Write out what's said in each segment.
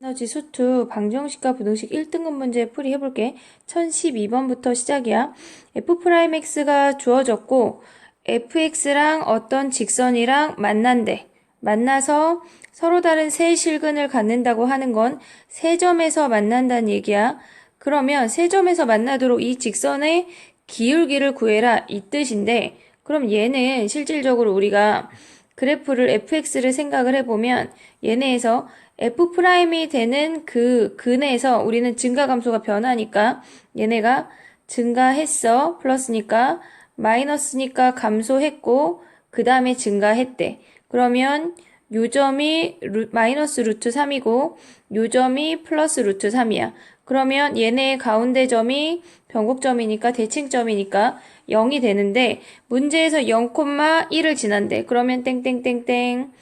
에너지 수투 방정식과 부등식 1등급 문제 풀이 해볼게. 1012번부터 시작이야. f'x가 주어졌고 fx랑 어떤 직선이랑 만난대. 만나서 서로 다른 세 실근을 갖는다고 하는 건 세 점에서 만난다는 얘기야. 그러면 세 점에서 만나도록 이 직선의 기울기를 구해라 이 뜻인데, 그럼 얘는 실질적으로 우리가 그래프를 fx를 생각을 해보면 얘네에서 F'이 되는 그 근에서 우리는 증가감소가 변하니까 얘네가 증가했어. 플러스니까 마이너스니까 감소했고 그 다음에 증가했대. 그러면 요점이 마이너스 루트 3이고 요점이 플러스 루트 3이야. 그러면 얘네의 가운데 점이 변곡점이니까 대칭점이니까 0이 되는데 문제에서 0,1을 지난대. 그러면 땡땡땡땡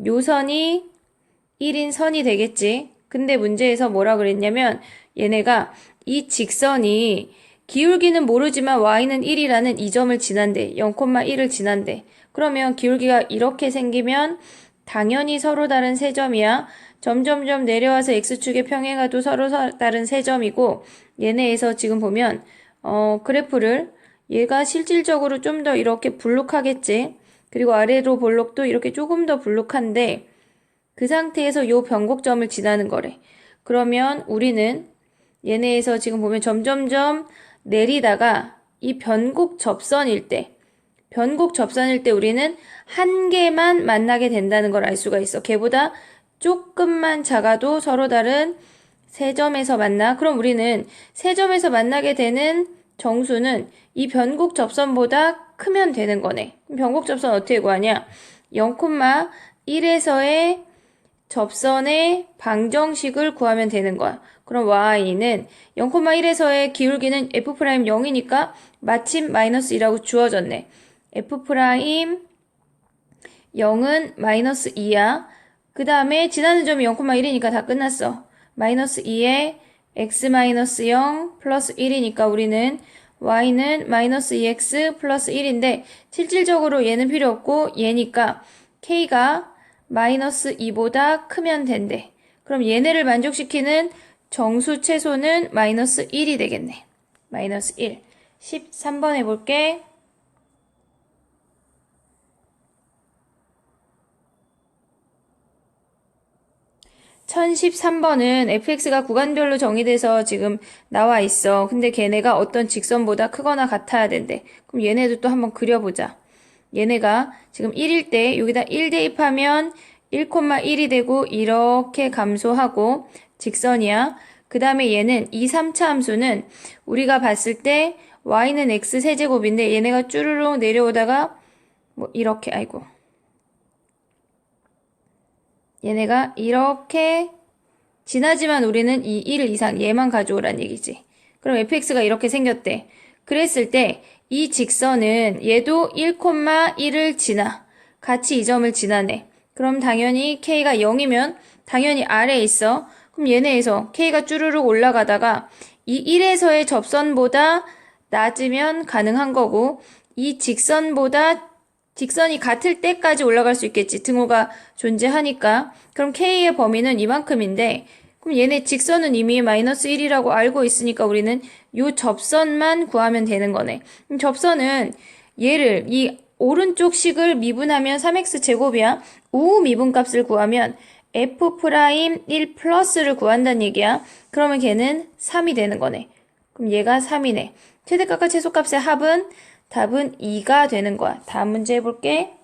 요선이 1인 선이 되겠지. 근데 문제에서 뭐라 그랬냐면 얘네가 이 직선이 기울기는 모르지만 y는 1이라는 이 점을 지난대. 0,1을 지난대. 그러면 기울기가 이렇게 생기면 당연히 서로 다른 세 점이야. 점점점 내려와서 x축의 평행하도 서로 다른 세 점이고 얘네에서 지금 보면 그래프를 얘가 실질적으로 좀 더 이렇게 불룩하겠지. 그리고 아래로 볼록도 이렇게 조금 더 불룩한데 그 상태에서 요 변곡점을 지나는 거래. 그러면 우리는 얘네에서 지금 보면 점점점 내리다가 이 변곡 접선일 때 우리는 한 개만 만나게 된다는 걸 알 수가 있어. 걔보다 조금만 작아도 서로 다른 세 점에서 만나. 그럼 우리는 세 점에서 만나게 되는 정수는 이 변곡 접선보다 크면 되는 거네. 변곡 접선 어떻게 구하냐? 0,1에서의 접선의 방정식을 구하면 되는 거야. 그럼 y는 0,1에서의 기울기는 f'0이니까 마침 마이너스 2라고 주어졌네. f'0은 마이너스 2야. 그 다음에 지나는 점이 0,1이니까 다 끝났어. 마이너스 2에 x-0 플러스 1이니까 우리는 y는 마이너스 2x 플러스 1인데 실질적으로 얘는 필요 없고 얘니까 k가 마이너스 2보다 크면 된대. 그럼 얘네를 만족시키는 정수 최소는 마이너스 1이 되겠네. 마이너스 1. 13번 해볼게. (1013번은) fx가 구간별로 정의돼서 지금 나와 있어. 근데 걔네가 어떤 직선보다 크거나 같아야 된대. 그럼 얘네도 또 한번 그려보자. 얘네가 지금 1일 때 여기다 1 대입하면 1,1이 되고 이렇게 감소하고 직선이야. 그 다음에 얘는 2, 3차 함수는 우리가 봤을 때 y는 x 세제곱인데 얘네가 쭈르륵 내려오다가 뭐 이렇게 아이고 얘네가 이렇게 지나지만 우리는 이 1 이상 얘만 가져오란 얘기지. 그럼 fx가 이렇게 생겼대. 그랬을 때 이 직선은 얘도 1,1을 지나. 같이 이 점을 지나네. 그럼 당연히 k가 0이면 당연히 아래에 있어. 그럼 얘네에서 k가 쭈르륵 올라가다가 이 1에서의 접선보다 낮으면 가능한 거고 이 직선이 같을 때까지 올라갈 수 있겠지. 등호가 존재하니까. 그럼 k의 범위는 이만큼인데 그럼 얘네 직선은 이미 마이너스 1이라고 알고 있으니까 우리는 요 접선만 구하면 되는 거네. 그럼 접선은 얘를 이 오른쪽 식을 미분하면 3x 제곱이야. 우후 미분값을 구하면 f'1 플러스를 구한다는 얘기야. 그러면 걔는 3이 되는 거네. 그럼 얘가 3이네. 최대값과 최소값의 합은 답은 2가 되는 거야. 다음 문제 해볼게.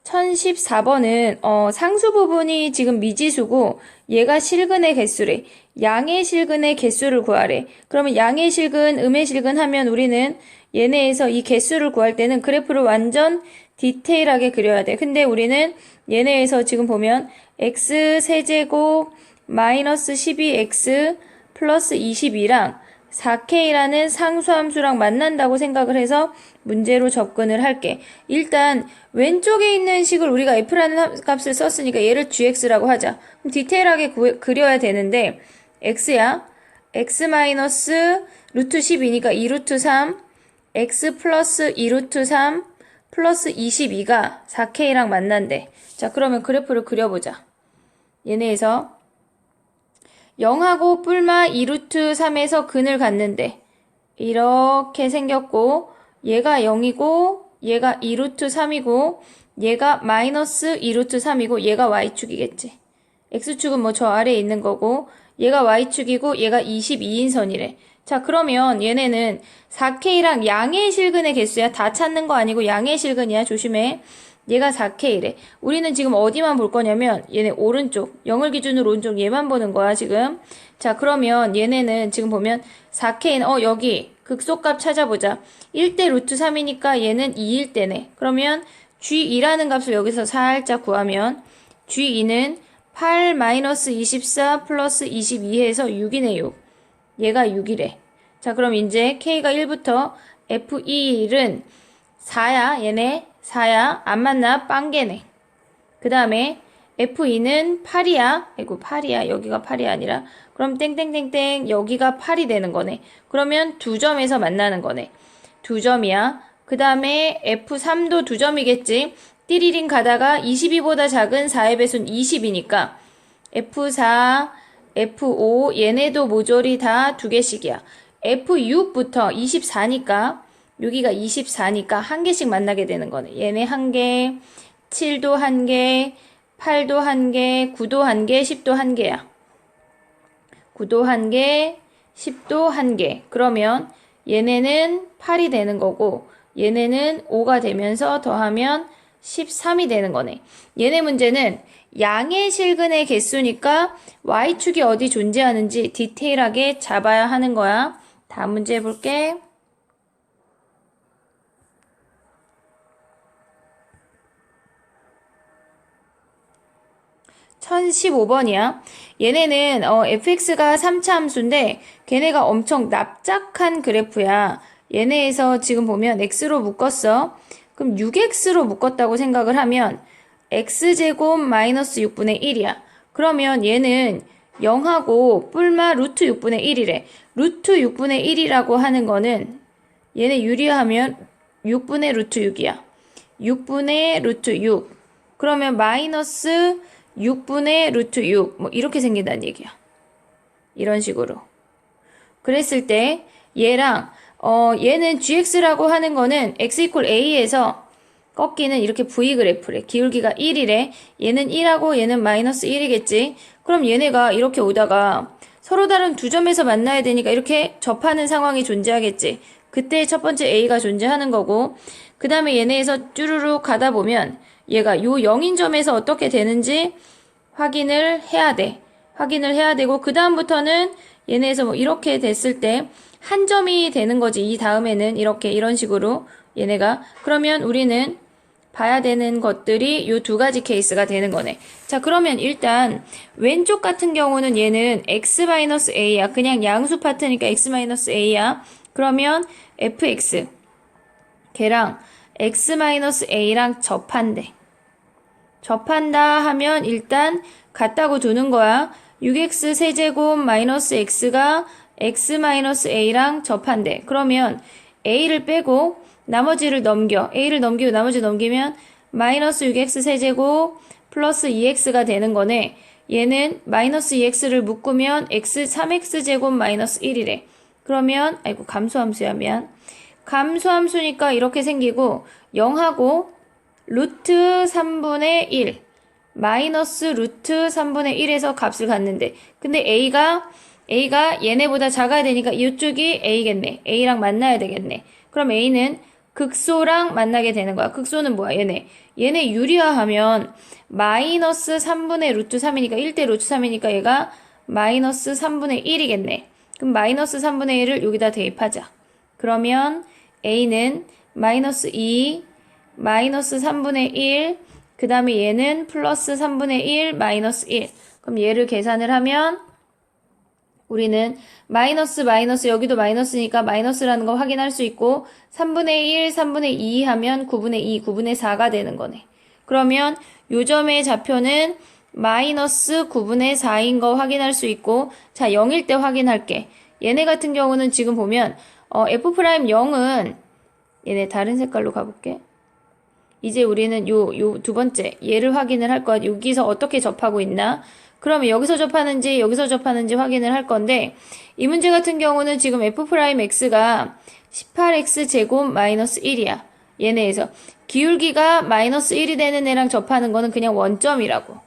(1014번은) 상수 부분이 지금 미지수고 얘가 실근의 개수래. 양의 실근의 개수를 구하래. 그러면 양의 실근, 음의 실근 하면 우리는 얘네에서 이 개수를 구할 때는 그래프를 완전 디테일하게 그려야 돼. 근데 우리는 얘네에서 지금 보면 x 세제곱 마이너스 12x 플러스 22랑 4k라는 상수함수랑 만난다고 생각을 해서 문제로 접근을 할게. 일단 왼쪽에 있는 식을 우리가 f라는 값을 썼으니까 얘를 gx라고 하자. 그럼 디테일하게 그려야 되는데 x야. x 마이너스 루트 12니까 2루트 3 x 플러스 2루트 3 플러스 22가 4k랑 만난대. 자, 그러면 그래프를 그려보자. 얘네에서 0하고 뿔마 2루트 3에서 근을 갖는데 이렇게 생겼고 얘가 0이고 얘가 2루트 3이고 얘가 마이너스 2루트 3이고 얘가 y축이겠지. x축은 뭐 저 아래에 있는 거고 얘가 y축이고 얘가 22인 선이래. 자, 그러면 얘네는 4K랑 양의 실근의 개수야. 다 찾는 거 아니고 양의 실근이야. 조심해. 얘가 4K래. 우리는 지금 어디만 볼 거냐면 얘네 오른쪽, 0을 기준으로 오른쪽 얘만 보는 거야, 지금. 자, 그러면 얘네는 지금 보면 4K는 여기 극소값 찾아보자. 1대 루트 3이니까 얘는 2일 때네. 그러면 G2라는 값을 여기서 살짝 구하면 G2는 8-24 플러스 22해서 6이네, 6. 얘가 6이래. 자, 그럼 이제 K가 1부터 F1은 4야. 얘네 4야. 안 맞나? 빵개네. 그 다음에 F2는 8이야. 아이고, 8이야. 여기가 8이 아니라. 그럼 땡땡땡땡 여기가 8이 되는 거네. 그러면 두 점에서 만나는 거네. 두 점이야. 그 다음에 F3도 두 점이겠지. 띠리링 가다가 22보다 작은 4의 배수는 20이니까 F4, F5 얘네도 모조리 다 두 개씩이야. F6부터 24니까 여기가 24니까 한 개씩 만나게 되는 거네. 얘네 한 개, 7도 한 개, 8도 한 개, 9도 한 개, 10도 한 개야. 9도 한 개, 10도 한 개. 그러면 얘네는 8이 되는 거고 얘네는 5가 되면서 더하면 13이 되는 거네. 얘네 문제는 양의 실근의 개수니까 y축이 어디 존재하는지 디테일하게 잡아야 하는 거야. 다음 문제 해볼게. 1015번이야. 얘네는 fx가 3차 함수인데 걔네가 엄청 납작한 그래프야. 얘네에서 지금 보면 x로 묶었어. 그럼 6x로 묶었다고 생각을 하면 x제곱 마이너스 6분의 1이야. 그러면 얘는 0하고 뿔마 루트 6분의 1이래. 루트 6분의 1이라고 하는 거는 얘네 유리하면 6분의 루트 6이야. 6분의 루트 6. 그러면 마이너스 6분의 루트 6. 뭐 이렇게 생긴다는 얘기야. 이런 식으로. 그랬을 때 얘랑 얘는 gx라고 하는 거는 x 이퀄 a에서 꺾이는 이렇게 v 그래프래. 기울기가 1이래. 얘는 1하고 얘는 마이너스 1이겠지. 그럼 얘네가 이렇게 오다가 서로 다른 두 점에서 만나야 되니까 이렇게 접하는 상황이 존재하겠지. 그때 첫 번째 a가 존재하는 거고 그 다음에 얘네에서 쭈루룩 가다 보면 얘가 요 0인 점에서 어떻게 되는지 확인을 해야 돼. 확인을 해야 되고 그 다음부터는 얘네에서 뭐 이렇게 됐을 때 한 점이 되는 거지. 이 다음에는 이렇게 이런 식으로 얘네가 그러면 우리는 봐야 되는 것들이 요 두 가지 케이스가 되는 거네. 자, 그러면 일단 왼쪽 같은 경우는 얘는 x-a야. 그냥 양수 파트니까 x-a야. 그러면 fx 걔랑 x-a랑 접한대. 접한다 하면 일단 같다고 두는 거야. 6x 세제곱 마이너스 x가 x-a랑 접한대. 그러면 a를 빼고 나머지를 넘겨. a를 넘기고 나머지 넘기면 마이너스 6x 세제곱 플러스 2x가 되는 거네. 얘는 마이너스 2x를 묶으면 x 3x 제곱 마이너스 1이래. 그러면 아이고 감소함수야 미안. 감소함수니까 이렇게 생기고 0하고 루트 3분의 1 마이너스 루트 3분의 1에서 값을 갖는데 근데 A가 얘네보다 작아야 되니까 이쪽이 A겠네. A랑 만나야 되겠네. 그럼 A는 극소랑 만나게 되는 거야. 극소는 뭐야? 얘네 유리화하면 마이너스 3분의 루트 3이니까 1대 루트 3이니까 얘가 마이너스 3분의 1이겠네. 그럼 마이너스 3분의 1을 여기다 대입하자. 그러면 A는 마이너스 2 마이너스 3분의 1 그 다음에 얘는 플러스 3분의 1 마이너스 1 그럼 얘를 계산을 하면 우리는 마이너스 여기도 마이너스니까 마이너스라는 거 확인할 수 있고 3분의 1 3분의 2 하면 9분의 2 9분의 4가 되는 거네. 그러면 요 점의 좌표는 마이너스 9분의 4인 거 확인할 수 있고 자 0일 때 확인할게. 얘네 같은 경우는 지금 보면 f'0은 얘네 다른 색깔로 가볼게. 이제 우리는 요 두 번째 얘를 확인을 할 거야. 여기서 어떻게 접하고 있나? 그러면 여기서 접하는지 여기서 접하는지 확인을 할 건데 이 문제 같은 경우는 지금 f'x가 18x 제곱 마이너스 1이야. 얘네에서 기울기가 마이너스 1이 되는 애랑 접하는 거는 그냥 원점이라고.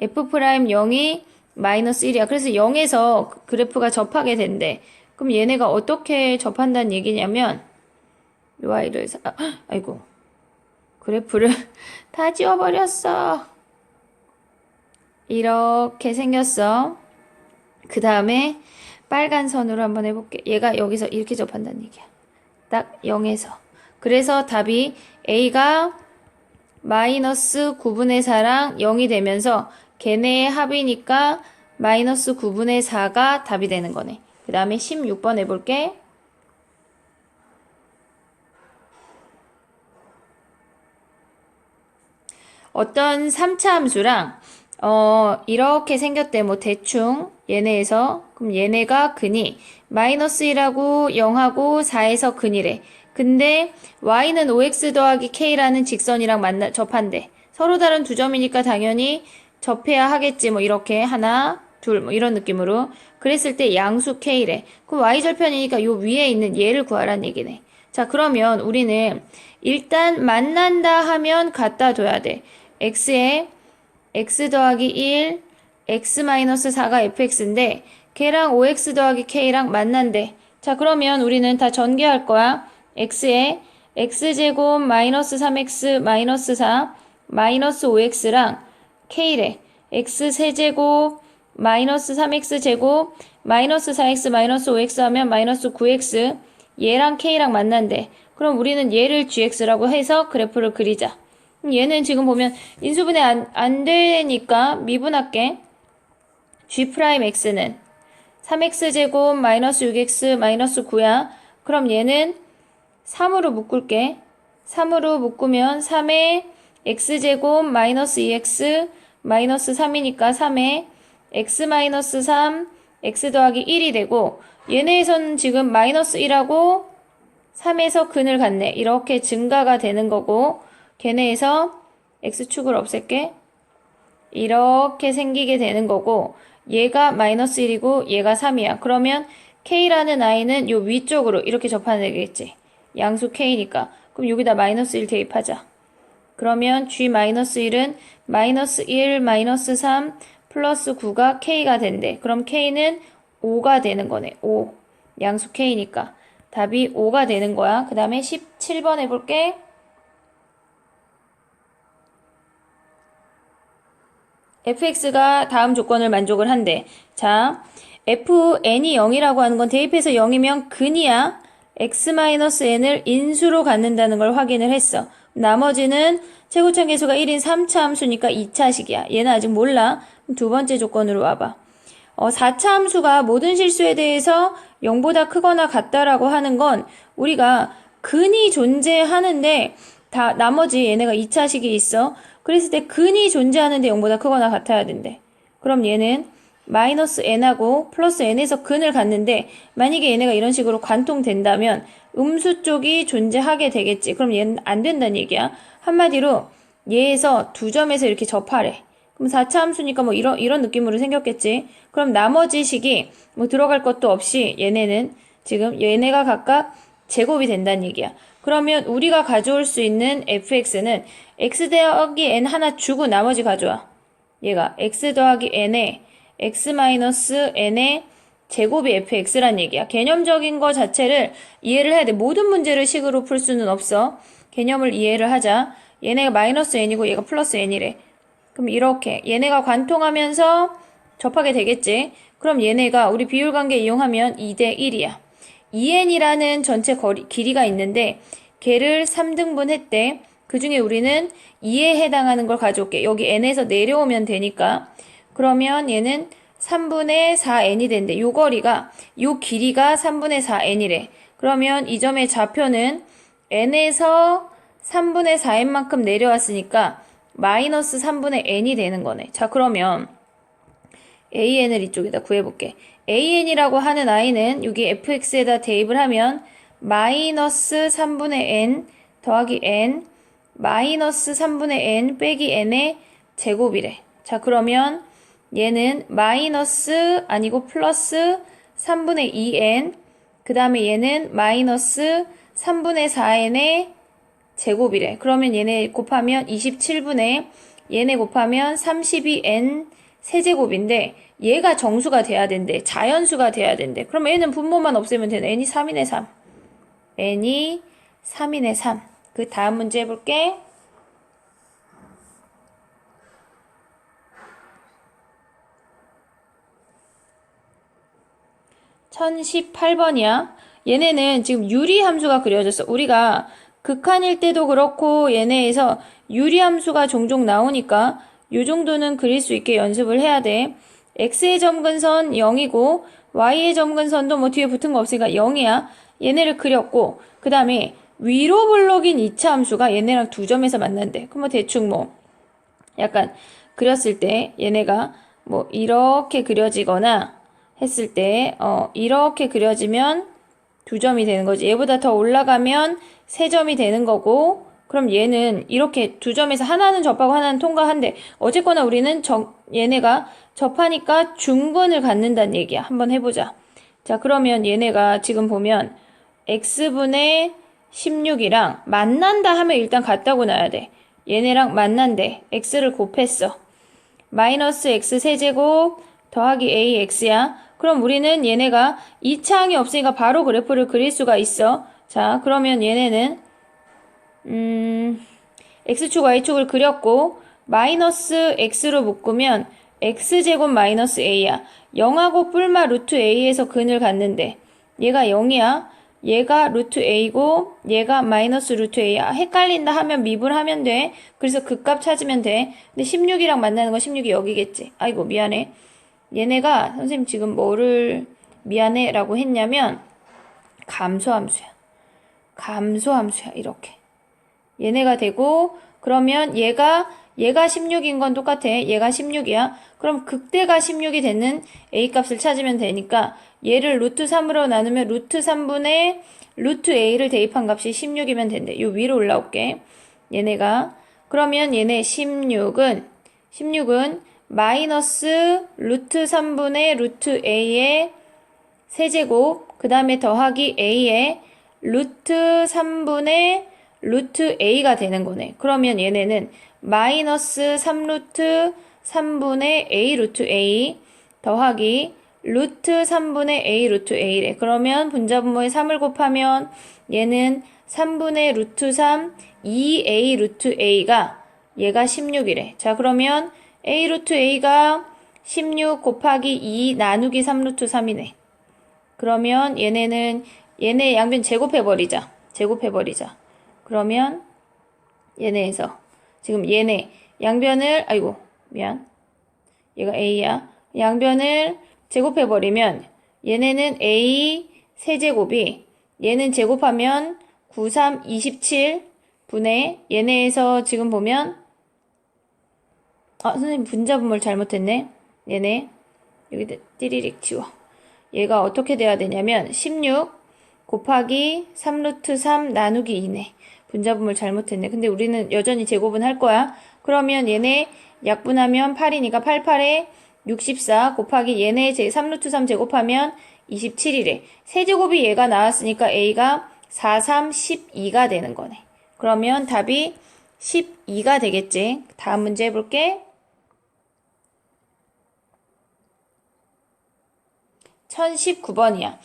f'0이 마이너스 1이야. 그래서 0에서 그래프가 접하게 된대. 그럼 얘네가 어떻게 접한다는 얘기냐면 요 아이로 해서 아이고 그래프를 다 지워버렸어. 이렇게 생겼어. 그 다음에 빨간 선으로 한번 해볼게. 얘가 여기서 이렇게 접한다는 얘기야. 딱 0에서. 그래서 답이 A가 마이너스 9분의 4랑 0이 되면서 걔네의 합이니까 마이너스 9분의 4가 답이 되는 거네. 그 다음에 16번 해볼게. 어떤 3차 함수랑 이렇게 생겼대. 뭐 대충 얘네에서 그럼 얘네가 근이 마이너스 1하고 0하고 4에서 근이래. 근데 y는 5x 더하기 k라는 직선이랑 접한대. 서로 다른 두 점이니까 당연히 접해야 하겠지. 뭐 이렇게 하나 둘 뭐 이런 느낌으로 그랬을 때 양수 k래. 그럼 y절편이니까 요 위에 있는 얘를 구하라는 얘기네. 자, 그러면 우리는 일단 만난다 하면 갖다 둬야 돼. x에 x 더하기 1, x-4가 fx인데 걔랑 5x 더하기 k랑 만난대. 자, 그러면 우리는 다 전개할 거야. x에 x제곱 마이너스 3x 마이너스 4 마이너스 5x랑 k래. x세제곱 마이너스 3x제곱 마이너스 4x 마이너스 5x 하면 마이너스 9x 얘랑 k랑 만난대. 그럼 우리는 얘를 gx라고 해서 그래프를 그리자. 얘는 지금 보면 인수분해 안 되니까 미분할게. g'x는 3x제곱 마이너스 6x 마이너스 9야. 그럼 얘는 3으로 묶을게. 3으로 묶으면 3에 x제곱 마이너스 2x 마이너스 3이니까 3에 x 마이너스 3 x 더하기 1이 되고 얘네에서는 지금 마이너스 1하고 3에서 근을 갖네. 이렇게 증가가 되는 거고 걔네에서 x축을 없앨게. 이렇게 생기게 되는 거고 얘가 마이너스 1이고 얘가 3이야. 그러면 k라는 i는 요 위쪽으로 이렇게 접하면 되겠지. 양수 k니까. 그럼 여기다 마이너스 1 대입하자. 그러면 g-1은 마이너스 1, 마이너스 3, 플러스 9가 k가 된대. 그럼 k는 5가 되는 거네. 5. 양수 k니까. 답이 5가 되는 거야. 그 다음에 17번 해볼게. fx가 다음 조건을 만족을 한대. 자, fn이 0이라고 하는 건 대입해서 0이면 근이야. x-n을 인수로 갖는다는 걸 확인을 했어. 나머지는 최고점 계수가 1인 3차 함수니까 2차식이야. 얘는 아직 몰라. 두 번째 조건으로 와봐. 4차 함수가 모든 실수에 대해서 0보다 크거나 같다라고 하는 건 우리가 근이 존재하는데 다 나머지 얘네가 2차식이 있어. 그랬을 때 근이 존재하는데 0보다 크거나 같아야 된대. 그럼 얘는 마이너스 n하고 플러스 n에서 근을 갖는데 만약에 얘네가 이런 식으로 관통된다면 음수 쪽이 존재하게 되겠지. 그럼 얘는 안 된다는 얘기야. 한마디로 얘에서 두 점에서 이렇게 접하래. 그럼 4차 함수니까 뭐 이런 느낌으로 생겼겠지. 그럼 나머지 식이 뭐 들어갈 것도 없이 얘네는 지금 얘네가 각각 제곱이 된다는 얘기야. 그러면 우리가 가져올 수 있는 fx는 x 더하기 n 하나 주고 나머지 가져와. 얘가 x 더하기 n에 x-n의 제곱이 fx란 얘기야. 개념적인 거 자체를 이해를 해야 돼. 모든 문제를 식으로 풀 수는 없어. 개념을 이해를 하자. 얘네가 마이너스 n이고 얘가 플러스 n이래. 그럼 이렇게 얘네가 관통하면서 접하게 되겠지. 그럼 얘네가 우리 비율관계 이용하면 2대 1이야. 2n이라는 전체 길이가 있는데 걔를 3등분 했대. 그 중에 우리는 2에 해당하는 걸 가져올게. 여기 n에서 내려오면 되니까. 그러면 얘는 3분의 4n이 된대. 요 거리가, 요 길이가 3분의 4n이래. 그러면 이 점의 좌표는 n에서 3분의 4n만큼 내려왔으니까 마이너스 3분의 n이 되는 거네. 자, 그러면 an을 이쪽에다 구해볼게. an이라고 하는 i는 여기 fx에다 대입을 하면 마이너스 3분의 n 더하기 n 마이너스 3분의 n 빼기 n의 제곱이래. 자, 그러면 얘는 마이너스 아니고 플러스 3분의 2n 그 다음에 얘는 마이너스 3분의 4n의 제곱이래. 그러면 얘네 곱하면 27분의 얘네 곱하면 32n 세제곱인데 얘가 정수가 돼야 된대. 자연수가 돼야 된대. 그럼 얘는 분모만 없애면 되네. n이 3이네 3. n이 3이네 3. 그 다음 문제 해볼게. 1018번이야. 얘네는 지금 유리함수가 그려졌어. 우리가 극한일 때도 그렇고 얘네에서 유리함수가 종종 나오니까 요 정도는 그릴 수 있게 연습을 해야 돼. x의 점근선 0이고 y의 점근선도 뭐 뒤에 붙은 거 없으니까 0이야. 얘네를 그렸고 그 다음에 위로 블록인 2차 함수가 얘네랑 두 점에서 만난대. 그럼 뭐 대충 뭐 약간 그렸을 때 얘네가 뭐 이렇게 그려지거나 했을 때 이렇게 그려지면 두 점이 되는 거지. 얘보다 더 올라가면 세 점이 되는 거고 그럼 얘는 이렇게 두 점에서 하나는 접하고 하나는 통과한대. 어쨌거나 우리는 얘네가 접하니까 중근을 갖는다는 얘기야. 한번 해보자. 자, 그러면 얘네가 지금 보면 x분의 16이랑 만난다 하면 일단 같다고 놔야 돼. 얘네랑 만난대. x를 곱했어. 마이너스 x 세제곱 더하기 ax야. 그럼 우리는 얘네가 2차항이 없으니까 바로 그래프를 그릴 수가 있어. 자, 그러면 얘네는 x축 y축을 그렸고 마이너스 x로 묶으면 x제곱 마이너스 a야. 0하고 뿔마 루트 a에서 근을 갖는데 얘가 0이야. 얘가 루트 a고 얘가 마이너스 루트 a야. 헷갈린다 하면 미분하면 돼. 그래서 극값 찾으면 돼. 근데 16이랑 만나는 건 16이 여기겠지. 아이고 미안해. 얘네가 선생님 지금 뭐를 미안해 라고 했냐면 감소함수야. 감소함수야. 이렇게. 얘네가 되고 그러면 얘가 16인 건 똑같아. 얘가 16이야. 그럼 극대가 16이 되는 a값을 찾으면 되니까 얘를 루트 3으로 나누면 루트 3분의 루트 a를 대입한 값이 16이면 된대. 요 위로 올라올게. 얘네가 그러면 얘네 16은 마이너스 루트 3분의 루트 a의 세제곱 그 다음에 더하기 a의 루트 3분의 루트 a가 되는 거네. 그러면 얘네는 마이너스 3루트 3분의 a 루트 a 더하기 루트 3분의 a 루트 a래. 그러면 분자분모에 3을 곱하면 얘는 3분의 루트 3 2a 루트 a가 얘가 16이래. 자, 그러면 a 루트 a가 16 곱하기 2 나누기 3 루트 3이네. 그러면 얘네 양변 제곱해버리자. 그러면 얘네에서 지금 얘네 양변을 아이고 미안 얘가 a야. 양변을 제곱해버리면 얘네는 a 세제곱이 얘는 제곱하면 9, 3, 27 분의 얘네에서 지금 보면 선생님 분자분모를 잘못했네. 얘네 여기 띠리릭 지워. 얘가 어떻게 돼야 되냐면 16 곱하기 3루트 3 나누기 2네. 분자분모를 잘못했네. 근데 우리는 여전히 제곱은 할 거야. 그러면 얘네 약분하면 8이니까 88에 64 곱하기 얘네 3루트 3 제곱하면 27이래. 세제곱이 얘가 나왔으니까 a가 4, 3, 12가 되는 거네. 그러면 답이 12가 되겠지. 다음 문제 해볼게. 1019번이야.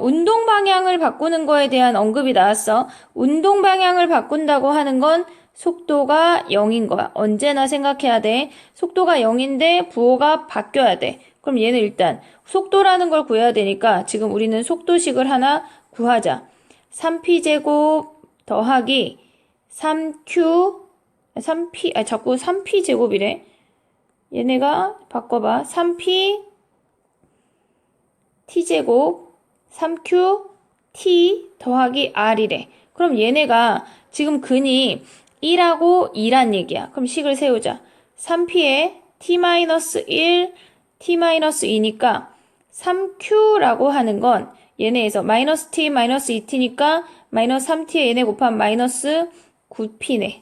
운동 방향을 바꾸는 거에 대한 언급이 나왔어. 운동 방향을 바꾼다고 하는 건 속도가 0인 거야. 언제나 생각해야 돼. 속도가 0인데 부호가 바뀌어야 돼. 그럼 얘는 일단 속도라는 걸 구해야 되니까 지금 우리는 속도식을 하나 구하자. 3p제곱 더하기 자꾸 3p제곱이래. 얘네가 바꿔봐. 3p t제곱 3q t 더하기 r이래. 그럼 얘네가 지금 근이 1하고 2란 얘기야. 그럼 식을 세우자. 3p에 t-1, t-2니까 3q라고 하는 건 얘네에서 마이너스 t 마이너스 2t니까 마이너스 3t에 얘네 곱하면 마이너스 9p네.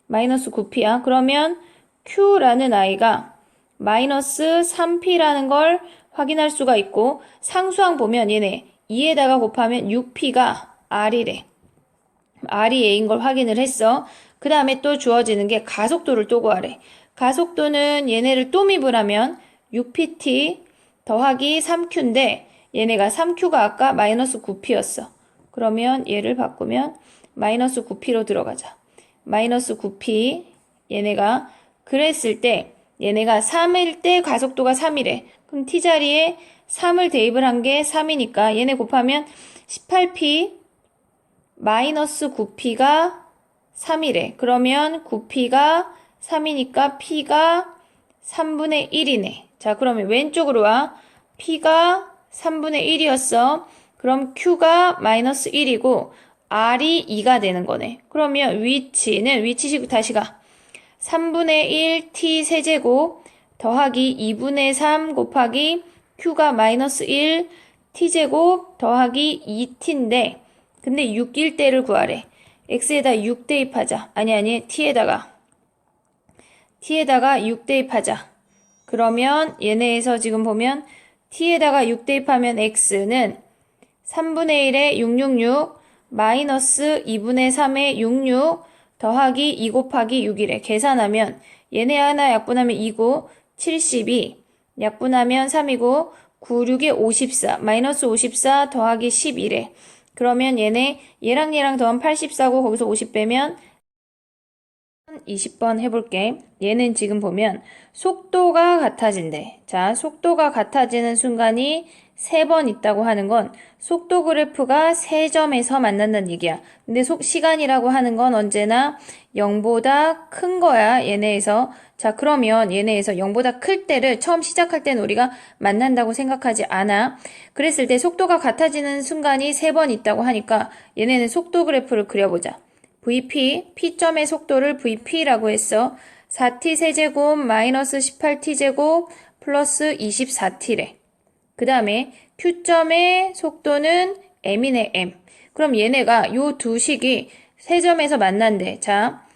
마이너스 9p야. 그러면 q라는 아이가 마이너스 3p라는 걸 확인할 수가 있고 상수항 보면 얘네 2에다가 곱하면 6p가 r이래. r이 a인 걸 확인을 했어. 그 다음에 또 주어지는 게 가속도를 또 구하래. 가속도는 얘네를 또 미분 하면 6pt 더하기 3q인데 얘네가 3q가 아까 마이너스 9p였어. 그러면 얘를 바꾸면 마이너스 9p로 들어가자. 마이너스 9p 얘네가 그랬을 때 얘네가 3일 때 가속도가 3이래. 그럼 t자리에 3을 대입을 한 게 3이니까 얘네 곱하면 18p 마이너스 9p가 3이래. 그러면 9p가 3이니까 p가 3분의 1이네. 자, 그러면 왼쪽으로 와. p가 3분의 1이었어. 그럼 q가 마이너스 1이고 r이 2가 되는 거네. 그러면 위치식 다시 가. 3분의 1 t 세제곱 더하기 2분의 3 곱하기 q가 마이너스 1 t제곱 더하기 2t인데 근데 6일 때를 구하래. x에다 6 대입하자. 아니 t에다가 6 대입하자. 그러면 얘네에서 지금 보면 t에다가 6 대입하면 x는 3분의 1에 666 마이너스 2분의 3에 66 더하기 2 곱하기 6이래. 계산하면 얘네 하나 약분하면 2고 72 약분하면 3이고 9, 6에 54 마이너스 54 더하기 11에 그러면 얘랑 더하면 84고 거기서 50 빼면 20번 해볼게. 얘는 지금 보면 속도가 같아진대. 자, 속도가 같아지는 순간이 3번 있다고 하는 건 속도 그래프가 3점에서 만난다는 얘기야. 근데 시간이라고 하는 건 언제나 0보다 큰 거야. 얘네에서. 자, 그러면 얘네에서 0보다 클 때를 처음 시작할 때는 우리가 만난다고 생각하지 않아. 그랬을 때 속도가 같아지는 순간이 3번 있다고 하니까 얘네는 속도 그래프를 그려보자. VP, P점의 속도를 VP라고 했어. 4t 세제곱 마이너스 18t제곱 플러스 24t래. 그 다음에 Q점의 속도는 M이네, M. 그럼 얘네가 요 두 식이 세 점에서 만난대. 자,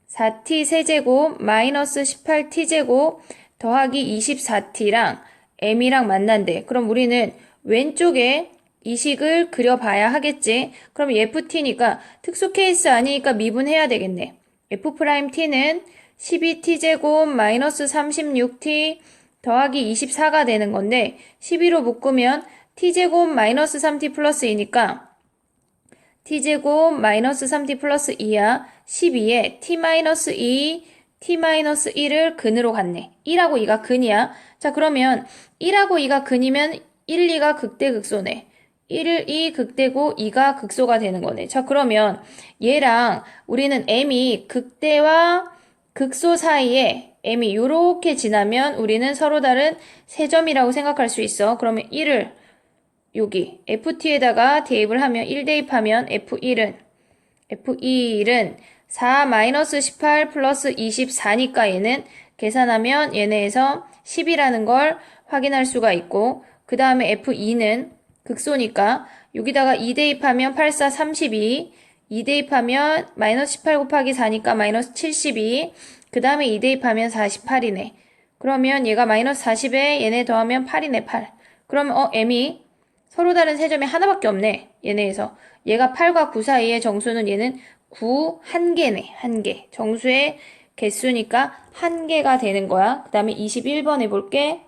4t 세제곱 마이너스 18t제곱 더하기 24t랑 M이랑 만난대. 그럼 우리는 왼쪽에 이 식을 그려봐야 하겠지. 그럼 FT니까 특수 케이스 아니니까 미분해야 되겠네. F'T는 12t제곱 마이너스 36t 더하기 24가 되는 건데 12로 묶으면 t제곱 마이너스 3t 플러스 2니까 t제곱 마이너스 3t 플러스 2야. 12에 t 마이너스 2, t 마이너스 1을 근으로 갔네. 1하고 2가 근이야. 자, 그러면 1하고 2가 근이면 1, 2가 극대극소네. 1, 2 극대고 2가 극소가 되는 거네. 자, 그러면 얘랑 우리는 m이 극대와 극소 사이에 m이 요렇게 지나면 우리는 서로 다른 세 점이라고 생각할 수 있어. 그러면 1을 여기 ft에다가 대입을 하면 1 대입하면 f1은 4-18 플러스 24니까 얘는 계산하면 얘네에서 10이라는 걸 확인할 수가 있고 그 다음에 f2는 극소니까 여기다가 2 대입하면 8, 4, 32 2 대입하면 마이너스 18 곱하기 4니까 마이너스 72 그 다음에 2 대입하면 48이네. 그러면 얘가 마이너스 40에 얘네 더하면 8이네 8. 그러면 m이 서로 다른 세 점이 하나밖에 없네. 얘네에서 얘가 8과 9 사이의 정수는 얘는 9 1개네. 1개. 정수의 개수니까 1개가 되는 거야. 그 다음에 21번 해볼게.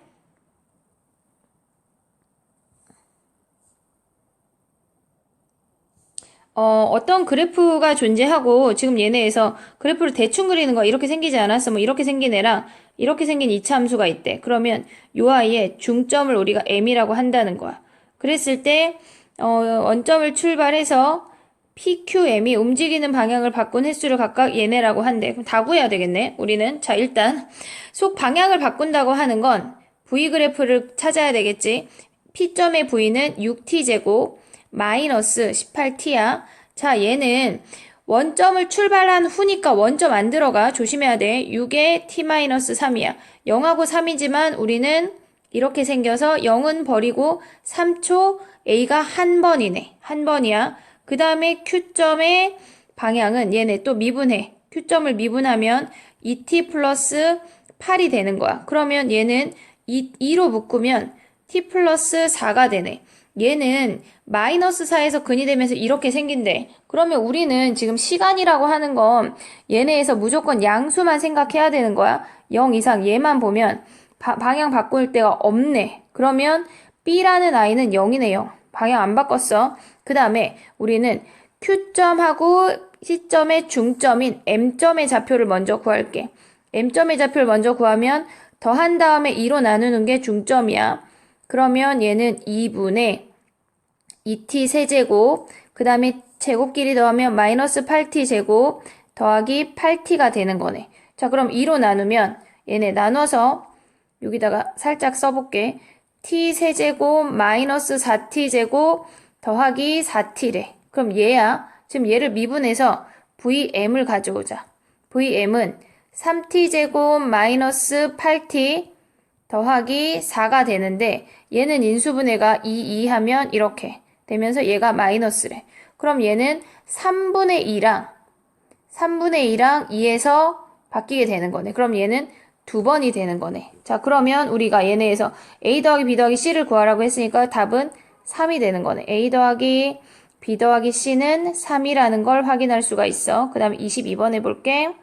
어떤 그래프가 존재하고 지금 얘네에서 그래프를 대충 그리는 거 이렇게 생기지 않았어. 뭐 이렇게 생긴 애랑 이렇게 생긴 이차함수가 있대. 그러면 요 아이의 중점을 우리가 m이라고 한다는 거야. 그랬을 때 원점을 출발해서 PQM이 움직이는 방향을 바꾼 횟수를 각각 얘네라고 한대. 그럼 다 구해야 되겠네. 우리는 자 일단 속 방향을 바꾼다고 하는 건 V 그래프를 찾아야 되겠지. P점의 V는 6t제곱 마이너스 18t야. 자, 얘는 원점을 출발한 후니까 원점 안 들어가. 조심해야 돼. 6에 t-3이야. 0하고 3이지만 우리는 이렇게 생겨서 0은 버리고 3초 A가 한 번이네. 한 번이야. 그 다음에 Q점의 방향은 얘네 또 미분해. Q점을 미분하면 2t 플러스 8이 되는 거야. 그러면 얘는 2로 묶으면 t 플러스 4가 되네. 얘는 마이너스 4에서 근이 되면서 이렇게 생긴대. 그러면 우리는 지금 시간이라고 하는 건 얘네에서 무조건 양수만 생각해야 되는 거야. 0 이상 얘만 보면 방향 바꿀 데가 없네. 그러면 B라는 아이는 0이네, 0. 방향 안 바꿨어. 그 다음에 우리는 Q점하고 C점의 중점인 M점의 좌표를 먼저 구할게. M점의 좌표를 먼저 구하면 더한 다음에 2로 나누는 게 중점이야. 그러면 얘는 2분의 2t 세제곱, 그 다음에 제곱끼리 더하면 마이너스 8t 제곱 더하기 8t가 되는 거네. 자, 그럼 2로 나누면 얘네 나눠서 여기다가 살짝 써볼게. t 세제곱 마이너스 4t 제곱 더하기 4t래. 그럼 얘야. 지금 얘를 미분해서 VM을 가져오자. VM은 3t 제곱 마이너스 8t 더하기 4가 되는데 얘는 인수분해가 2 하면 이렇게 되면서 얘가 마이너스래. 그럼 얘는 3분의 2랑 2에서 바뀌게 되는 거네. 그럼 얘는 두 번이 되는 거네. 자, 그러면 우리가 얘네에서 A 더하기 B 더하기 C를 구하라고 했으니까 답은 3이 되는 거네. A 더하기 B 더하기 C는 3이라는 걸 확인할 수가 있어. 그 다음에 22번 해볼게.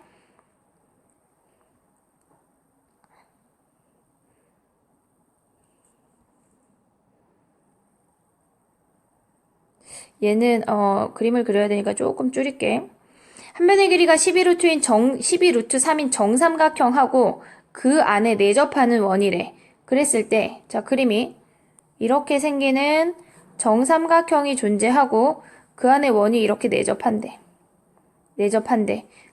얘는 그림을 그려야 되니까 조금 줄일게. 한 변의 길이가 12루트 3인 정삼각형하고 그 안에 내접하는 원이래. 그랬을 때, 자, 그림이 이렇게 생기는 정삼각형이 존재하고 그 안에 원이 이렇게 내접한대.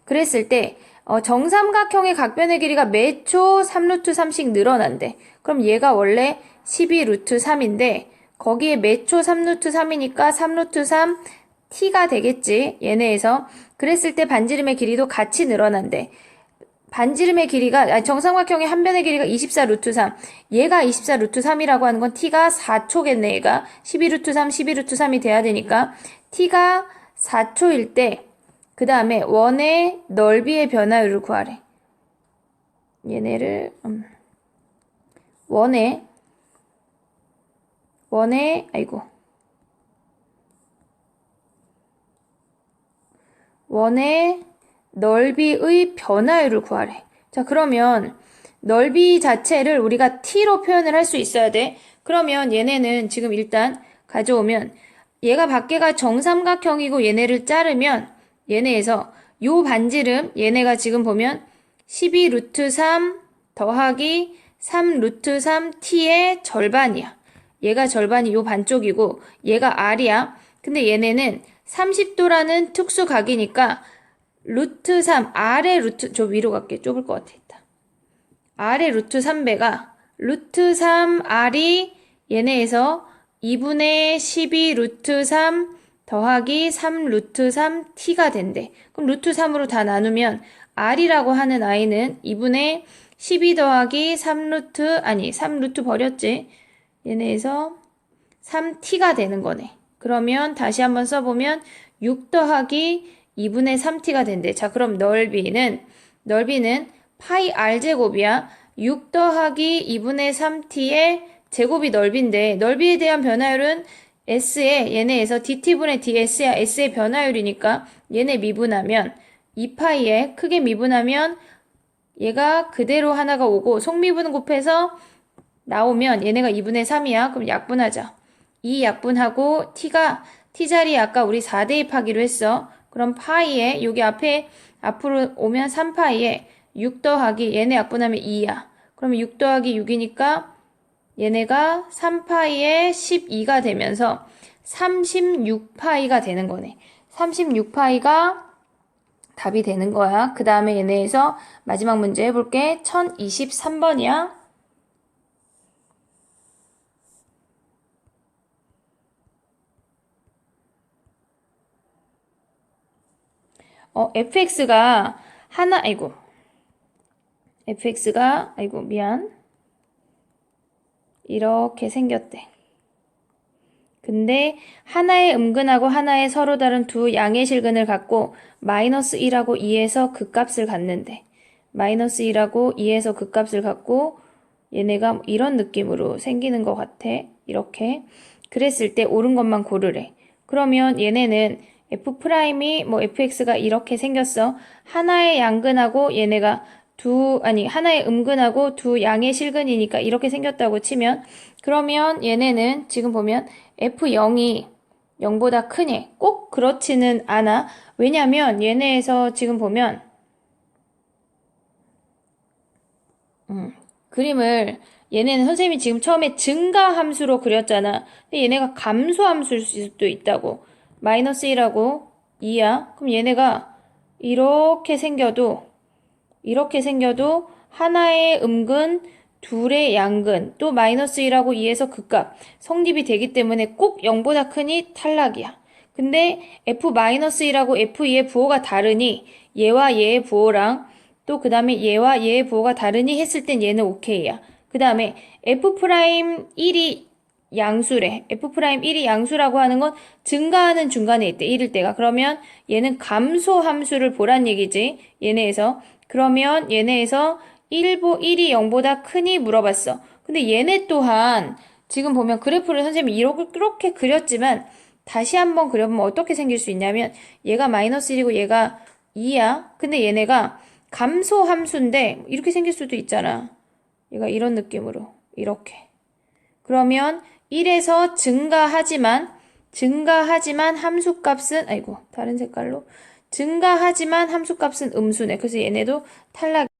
그랬을 때 정삼각형의 각변의 길이가 매초 3루트 3씩 늘어난대. 그럼 얘가 원래 12루트 3인데 거기에 매초 3루트 3이니까 3루트 3 t가 되겠지. 얘네에서. 그랬을 때 반지름의 길이도 같이 늘어난대. 반지름의 길이가 정삼각형의 한 변의 길이가 24루트 3. 얘가 24루트 3이라고 하는 건 t가 4초겠네. 얘가 12루트 3, 12루트 3이 돼야 되니까 t가 4초일 때 그 다음에 원의 넓이의 변화율을 구하래. 얘네를 원의 넓이의 변화율을 구하래. 자, 그러면 넓이 자체를 우리가 t로 표현을 할 수 있어야 돼. 그러면 얘네는 지금 일단 가져오면 얘가 밖에가 정삼각형이고 얘네를 자르면 얘네에서 요 반지름 얘네가 지금 보면 12루트 3 더하기 3루트 3t의 절반이야. 얘가 절반이 요 반쪽이고 얘가 r이야. 근데 얘네는 30도라는 특수각이니까 루트 3, 아래 루트, 저 위로 갈게. 좁을 것 같아, 있다. 아래 루트 3배가 루트 3r이 얘네에서 2분의 12 루트 3 더하기 3 루트 3t가 된대. 그럼 루트 3으로 다 나누면 r이라고 하는 아이는 2분의 12 더하기 3 루트 버렸지. 얘네에서 3t가 되는 거네. 그러면 다시 한번 써보면 6 더하기 2분의 3t가 된대. 자, 그럼 넓이는 파이 r제곱이야. 6 더하기 2분의 3t의 제곱이 넓이인데 넓이에 대한 변화율은 s에 얘네에서 dt분의 ds야. s의 변화율이니까 얘네 미분하면 2파이에 크게 미분하면 얘가 그대로 하나가 오고 속미분 곱해서 나오면 얘네가 2분의 3이야. 그럼 약분하자. 2 약분하고 t 자리에 아까 우리 4 대입하기로 했어. 그럼 파이에 여기 앞으로 오면 3파이에 6 더하기 얘네 약분하면 2야. 그러면 6 더하기 6이니까 얘네가 3파이에 12가 되면서 36파이가 되는 거네. 36파이가 답이 되는 거야. 그 다음에 얘네에서 마지막 문제 해볼게. 1023번이야. fx가 미안. 이렇게 생겼대. 근데 하나의 음근하고 하나의 서로 다른 두 양의 실근을 갖고 마이너스 1하고 2에서 극값을 갖는데 마이너스 1하고 2에서 극값을 갖고 얘네가 이런 느낌으로 생기는 것 같아. 이렇게. 그랬을 때 옳은 것만 고르래. 그러면 얘네는 f'이 뭐 fx가 이렇게 생겼어. 하나의 양근하고 얘네가 하나의 음근하고 두 양의 실근이니까 이렇게 생겼다고 치면 그러면 얘네는 지금 보면 f0이 0보다 크니 꼭 그렇지는 않아. 왜냐면 얘네에서 지금 보면 그림을 얘네는 선생님이 지금 처음에 증가함수로 그렸잖아. 근데 얘네가 감소함수일 수도 있다고. 마이너스 1하고 2야. 그럼 얘네가 이렇게 생겨도 하나의 음근, 둘의 양근, 또 마이너스 1하고 2에서 극값 성립이 되기 때문에 꼭 0보다 크니 탈락이야. 근데 f-1하고 f2의 부호가 다르니 얘와 얘의 부호랑 또 그 다음에 얘와 얘의 부호가 다르니 했을 땐 얘는 오케이야. 그 다음에 f'1이 양수래. f'1이 양수라고 하는 건 증가하는 중간에 있대. 1일 때가. 그러면 얘는 감소 함수를 보란 얘기지. 얘네에서. 그러면 얘네에서 1이 0보다 크니 물어봤어. 근데 얘네 또한 지금 보면 그래프를 선생님이 이렇게 그렸지만 다시 한번 그려보면 어떻게 생길 수 있냐면 얘가 마이너스 1이고 얘가 2야. 근데 얘네가 감소 함수인데 이렇게 생길 수도 있잖아. 얘가 이런 느낌으로 이렇게. 그러면 1에서 증가하지만 함수값은 다른 색깔로 증가하지만 함수값은 음수네. 그래서 얘네도 탈락.